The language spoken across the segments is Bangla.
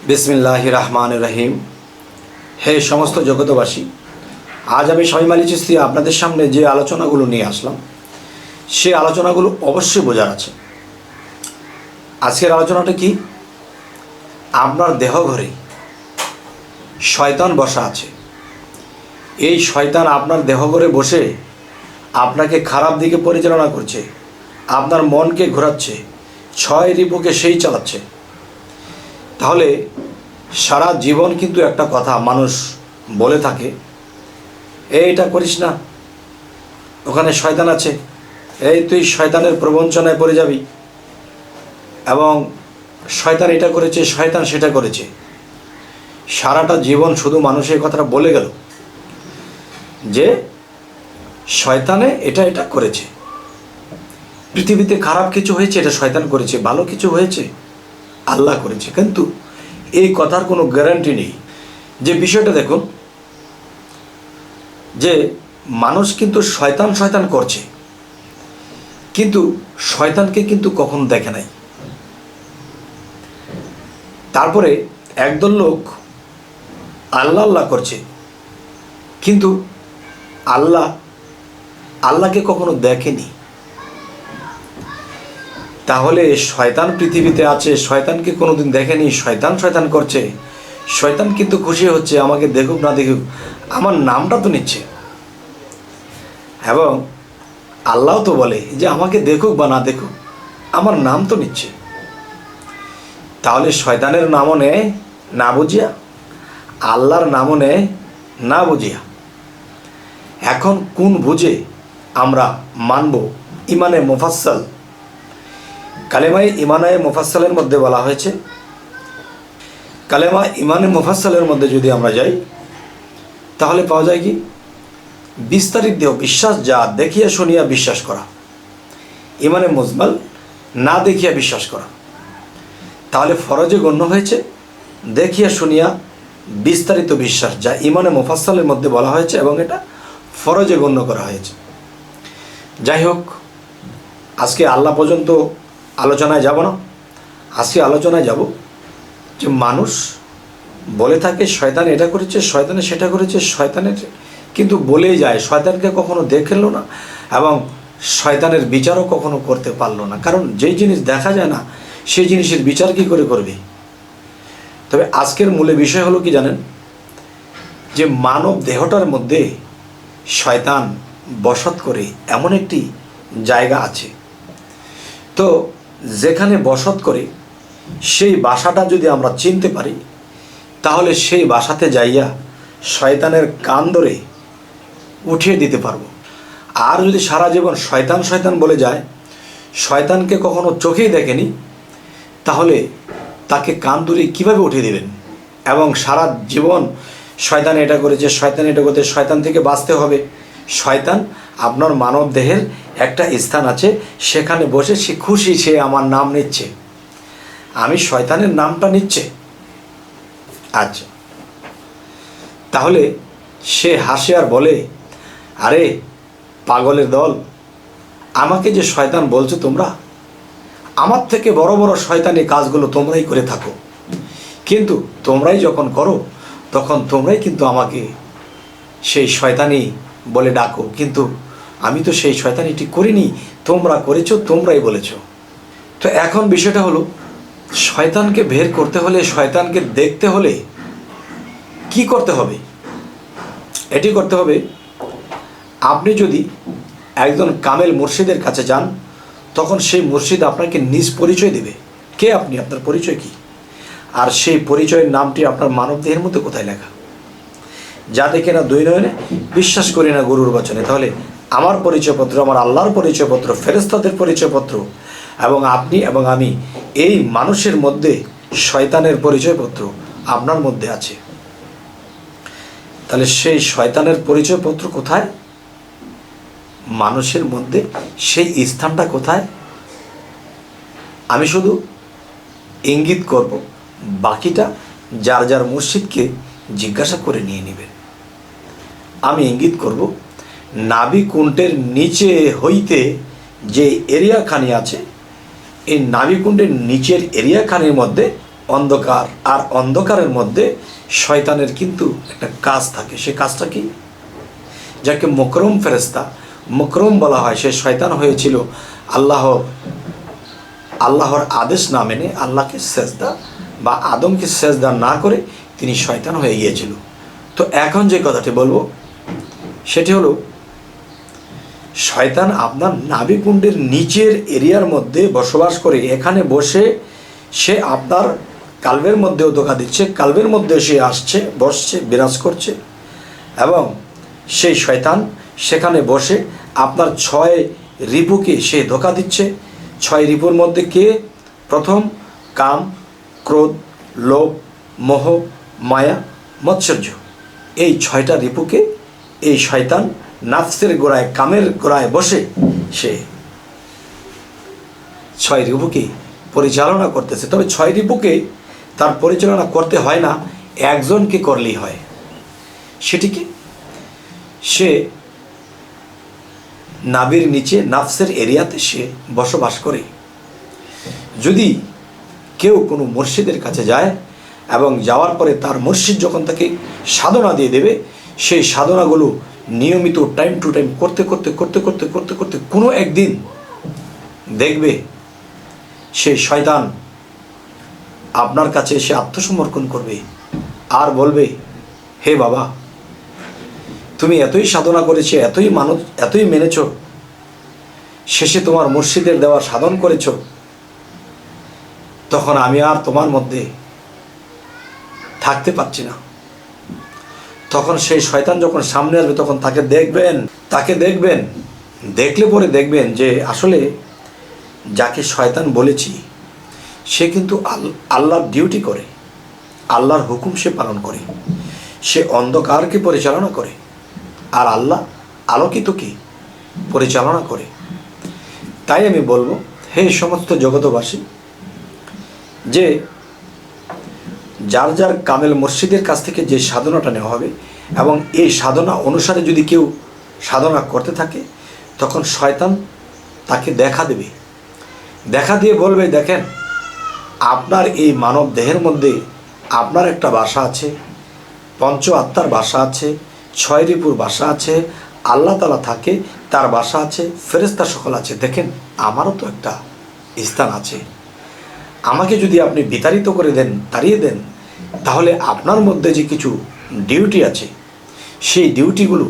বিসমিল্লাহির রহমানির রহিম। হে সমস্ত জগতবাসী, আজ আমি শামীম আলী চিশতি আপনাদের সামনে যে আলোচনাগুলো নিয়ে আসলাম, সে আলোচনাগুলো অবশ্যই বোঝার আছে। আজকের আলোচনাটা কি? আপনার দেহঘরে শয়তান বসা আছে। এই শয়তান আপনার দেহঘরে বসে আপনাকে খারাপ দিকে পরিচালনা করছে, আপনার মনকে ঘোরাচ্ছে, ছয় রিপুকে সেই চালাচ্ছে। তাহলে সারা জীবন কিন্তু একটা কথা মানুষ বলে থাকে, এইটা করিস না, ওখানে শয়তান আছে, এই তুই শয়তানের প্রবঞ্চনায় পড়ে যাবি, এবং শয়তান এটা করেছে, শয়তান সেটা করেছে। সারাটা জীবন শুধু মানুষের কথাটা বলে গেল যে শয়তানে এটা এটা করেছে, পৃথিবীতে খারাপ কিছু হয়েছে এটা শয়তান করেছে, ভালো কিছু হয়েছে আল্লাহ করেছে। কিন্তু এই কথার কোনো গ্যারান্টি নেই। যে বিষয়টা দেখুন, যে মানুষ কিন্তু শয়তান শয়তান করছে, কিন্তু শয়তানকে কিন্তু কখনো দেখে নাই। তারপরে একদল লোক আল্লাহ আল্লাহ করছে, কিন্তু আল্লাহকে কখনো দেখেনি। তাহলে শয়তান পৃথিবীতে আছে, শয়তানকে কোনোদিন দেখেনি, শয়তান শয়তান করছে। শয়তান কিন্তু খুশি হচ্ছে, আমাকে দেখুক না দেখুক, আমার নামটা তো নিচ্ছে। এবং আল্লাহ তো বলে যে আমাকে দেখুক বা না দেখুক, আমার নাম তো নিচ্ছে। তাহলে শয়তানের নামও নেয় না বুঝিয়া, আল্লাহর নামও নেয় না বুঝিয়া। এখন কোন বুঝে আমরা মানব? ইমানে মুফাসসাল, কালেমায়ে ইমানে মুফাসসালের মধ্যে বলা হয়েছে, কালেমা ইমানে মুফাসসালের মধ্যে যদি আমরা যাই তাহলে পাওয়া যায় কি? বিস্তারিত দেহ বিশ্বাস, যা দেখিয়া শুনিয়া বিশ্বাস করা। ইমানে মুজমাল, না দেখিয়া বিশ্বাস করা। তাহলে ফরজে গণ্য হয়েছে দেখিয়া শুনিয়া বিস্তারিত বিশ্বাস, যা ইমানে মুফাসসালের মধ্যে বলা হয়েছে, এবং এটা ফরজে গণ্য করা হয়েছে। যাই হোক, আজকে আল্লাহ পর্যন্ত আলোচনায় যাব না। আজকে আলোচনায় যাব যে মানুষ বলে থাকে শয়তান এটা করেছে, শয়তানে সেটা করেছে, শয়তানের কিন্তু বলেই যায়, শয়তানকে কখনো দেখলো না এবং শয়তানের বিচারও কখনো করতে পারলো না। কারণ যেই জিনিস দেখা যায় না সেই জিনিসের বিচার কী করে করবে? তবে আজকের মূলে বিষয় হলো কি জানেন, যে মানব দেহটার মধ্যে শয়তান বসত করে এমন একটি জায়গা আছে। তো যেখানে বসত করে সেই বাসাটা যদি আমরা চিনতে পারি, তাহলে সেই বাসাতে যাইয়া শয়তানের কান ধরে উঠিয়ে দিতে পারবো। আর যদি সারা জীবন শয়তান শয়তান বলে যায়, শয়তানকে কখনো চোখেই দেখেনি, তাহলে তাকে কান ধরে কীভাবে উঠিয়ে দেবেন? এবং সারা জীবন শয়তান এটা করেছে, শয়তান এটা করতে, শয়তান থেকে বাঁচতে হবে। শয়তান আপনার মানব দেহের একটা স্থান আছে, সেখানে বসে সে খুশি, সে আমার নাম নিচ্ছে, আমি শয়তানের নামটা নিচ্ছে। আচ্ছা, তাহলে সে হাসে আর বলে, আরে পাগলের দল, আমাকে যে শয়তান বলছো তোমরা, আমার থেকে বড় বড় শয়তানি কাজগুলো তোমরাই করে থাকো, কিন্তু তোমরাই যখন করো তখন তোমরাই কিন্তু আমাকে সেই শয়তানি বলে ডাকো, কিন্তু আমি তো সেই শয়তানিটি করিনি, তোমরা করেছো, তোমরাই বলেছ। তো এখন বিষয়টা হলো, শয়তানকে বের করতে হলে, শয়তানকে দেখতে হলে কি করতে হবে? এটি করতে হবে, আপনি যদি একজন কামেল মুর্শিদের কাছে যান, তখন সেই মুর্শিদ আপনাকে নিজ পরিচয় দেবে, কে আপনি, আপনার পরিচয় কি, আর সেই পরিচয়ের নামটি আপনার মানব দেহের মধ্যে কোথায় লেখা, যা দেখে না দুই নয়নে, বিশ্বাস করি না গুরুর বচনে। তাহলে আমার পরিচয়পত্র, আমার আল্লাহর পরিচয়পত্র, ফেরেশতাদের পরিচয়পত্র, এবং আপনি এবং আমি, এই মানুষের মধ্যে শয়তানের পরিচয়পত্র আপনার মধ্যে আছে। তাহলে সেই শয়তানের পরিচয়পত্র কোথায়? মানুষের মধ্যে। সেই স্থানটা কোথায়? আমি শুধু ইঙ্গিত করব, বাকিটা যার যার মুর্শিদকে জিজ্ঞাসা করে নিয়ে নেবেন। আমি ইঙ্গিত করব, নাভি কুণ্ডের নিচে হইতে যে এরিয়াখানি আছে, এই নাভিকুণ্ডের নিচের এরিয়াখানির মধ্যে অন্ধকার, আর অন্ধকারের মধ্যে শয়তানের কিন্তু একটা কাজ থাকে। সে কাজটা কি? যাকে মুকরম ফেরেশতা, মুকরম বলা হয়, সে শয়তান হয়েছিল আল্লাহর আদেশ না মেনে, আল্লাহকে সেজদা বা আদমকে সেজদা না করে তিনি শয়তান হয়ে গিয়েছিল। তো এখন যে কথাটি বলবো সেটি হলো, শয়তান আপনার নাভিকুণ্ডের নিচের এরিয়ার মধ্যে বসবাস করে। এখানে বসে সে আপনার কালবের মধ্যেও ধোঁকা দিচ্ছে, কালবের মধ্যে সে আসছে, বসছে, বিরাজ করছে, এবং সেই শয়তান সেখানে বসে আপনার 6 রিপুকে সে ধোঁকা দিচ্ছে। 6 রিপুর মধ্যে কে? প্রথম কাম, ক্রোধ, লোভ, মোহ, মায়া, মৎসর্য। এই 6টা রিপুকে এই শয়তান নাফসের গোড়ায়, কামের গোড়ায় বসে সে 6 রিপুকে পরিচালনা করতেছে। তবে 6 রিপুকে তার পরিচালনা করতে হয় না, একজনকে করলেই হয়। সেটিকে সে নাভির নিচে নাফসের এরিয়াতে সে বসবাস করে। যদি কেউ কোনো মুর্শিদের কাছে যায় এবং যাওয়ার পরে তার মুর্শিদ যখন তাকে সাধনা দিয়ে দেবে, সেই সাধনাগুলো নিয়মিত টাইম টু টাইম করতে করতে করতে করতে করতে করতে কোনো একদিন দেখবে সেই শয়তান আপনার কাছে এসে আত্মসমর্পণ করবে আর বলবে, হে বাবা, তুমি এতই সাধনা করেছো, এতই মানুষ, এতই মেনেছ, শেষে তোমার মুর্শিদের দেওয়া সাধন করেছ, তখন আমি আর তোমার মধ্যে থাকতে পারছি না। তখন সেই শয়তান যখন সামনে আসবে তখন তাকে দেখবেন, দেখলে পরে দেখবেন যে আসলে যাকে শয়তান বলেছি সে কিন্তু আল্লাহর ডিউটি করে, আল্লাহর হুকুম সে পালন করে, সে অন্ধকারকে পরিচালনা করে, আর আল্লাহ আলোকিতকে পরিচালনা করে। তাই আমি বলবো, হে সমস্ত জগতবাসী, যে যার যার কামেল মুর্শিদের কাছ থেকে যে সাধনাটা নেওয়া হবে এবং এই সাধনা অনুসারে যদি কেউ সাধনা করতে থাকে, তখন শয়তান তাকে দেখা দেবে, দেখা দিয়ে বলবে, দেখেন, আপনার এই মানব দেহের মধ্যে আপনার একটা বাসা আছে, পঞ্চ আত্মার বাসা আছে, 6 রিপুর বাসা আছে, আল্লাহ তাআলা থাকে, তার বাসা আছে, ফেরেশতা সকল আছে। দেখেন, আমারও তো একটা স্থান আছে। আমাকে যদি আপনি বিতাড়িত করে দেন, তাড়িয়ে দেন, তাহলে আপনার মধ্যে যে কিছু ডিউটি আছে সেই ডিউটিগুলো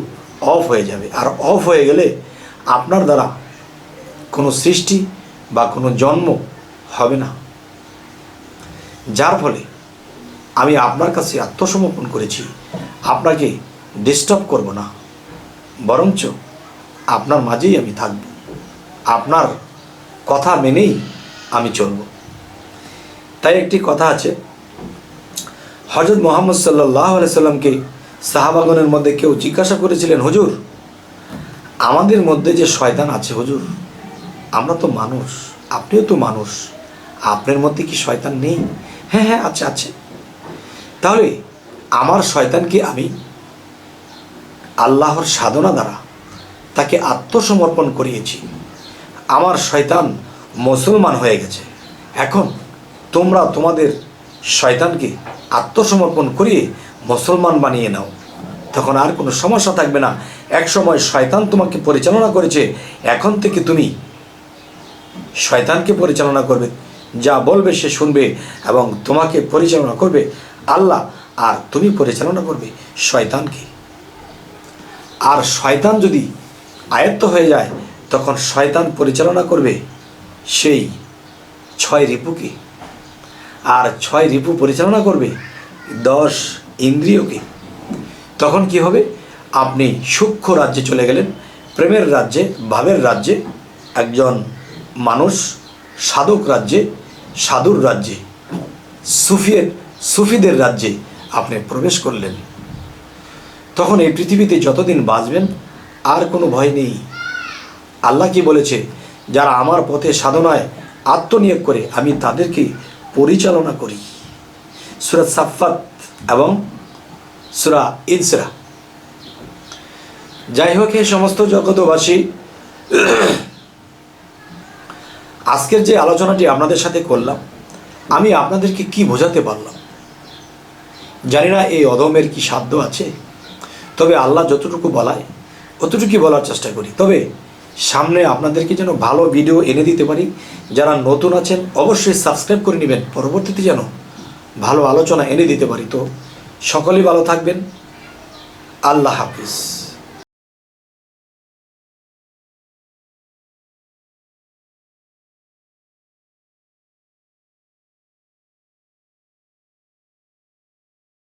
অফ হয়ে যাবে। আর অফ হয়ে গেলে আপনার দ্বারা কোনো সৃষ্টি বা কোনো জন্ম হবে না। যার ফলে আমি আপনার কাছে আত্মসমর্পণ করেছি, আপনাকে ডিস্টার্ব করব না, বরঞ্চ আপনার মাঝেই আমি থাকব, আপনার কথা মেনেই আমি চলব। তাই একটি কথা আছে, হযরত মুহাম্মদ সাল্লাল্লাহু আলাইহি সাল্লামকে সাহাবাগণের মধ্যে কেউ জিজ্ঞাসা করেছিলেন, হুজুর, আমাদের মধ্যে যে শয়তান আছে হুজুর, আমরা তো মানুষ, আপনিও তো মানুষ, আপনার মধ্যে কি শয়তান নেই? হ্যাঁ হ্যাঁ, আছে আছে। তাহলে আমার শয়তানকে আমি আল্লাহর সাধনা দ্বারা তাকে আত্মসমর্পণ করিয়েছি, আমার শয়তান মুসলমান হয়ে গেছে। এখন তোমরা তোমাদের শয়তানকে আত্মসমর্পণ করিয়ে মুসলমান বানিয়ে নাও, তখন আর কোনো সমস্যা থাকবে না। এক সময় শয়তান তোমাকে পরিচালনা করেছে, এখন থেকে তুমি শয়তানকে পরিচালনা করবে, যা বলবে সে শুনবে এবং তোমাকে পরিচালনা করবে আল্লাহ, আর তুমি পরিচালনা করবে শয়তানকে। আর শয়তান যদি আয়ত্ত হয়ে যায়, তখন শয়তান পরিচালনা করবে সেই 6 রিপুকে, আর 6 রিপু পরিচালনা করবে 10 ইন্দ্রিয়কে। তখন কি হবে? আপনি সূক্ষ্ম রাজ্যে চলে গেলেন, প্রেমের রাজ্যে, ভাবের রাজ্যে, একজন মানুষ সাধক রাজ্যে, সাধুর রাজ্যে, সুফিদের রাজ্যে আপনি প্রবেশ করলেন। তখন এই পৃথিবীতে যতদিন বাঁচবেন আর কোনো ভয় নেই। আল্লাহ কি বলেছে? যারা আমার পথে সাধনায় আত্মনিয়োগ করে আমি তাদেরকে পরিচালনা করি। সূরা সাফফাত এবং সূরা ইসরা। যাই হোক, এই সমস্ত জগতবাসী, আজকের যে আলোচনাটি আপনাদের সাথে করলাম, আমি আপনাদেরকে কি বোঝাতে পারলাম জানি না, এই অধমের কি সাধ্য আছে। তবে আল্লাহ যতটুকু বলায় অতটুকুই বলার চেষ্টা করি। তবে সামনে আপনাদেরকে যেন ভালো ভিডিও এনে দিতে পারি। যারা নতুন আছেন অবশ্যই সাবস্ক্রাইব করে নেবেন, পরবর্তীতে যেন ভালো আলোচনা এনে দিতে পারি। তো সকলেই ভালো থাকবেন। আল্লাহ হাফিজ।